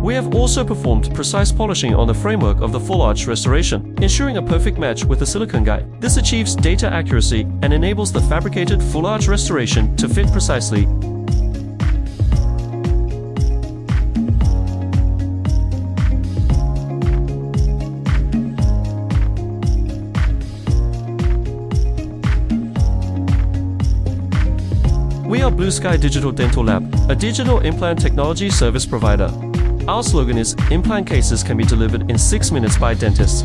We have also performed precise polishing on the framework of the full arch restoration, ensuring a perfect match with the silicone guide. This achieves data accuracy and enables the fabricated full arch restoration to fit precisely. We are Blue Sky Digital Dental Lab, a digital implant technology service provider. Our slogan is, implant cases can be delivered in 6 minutes by dentists.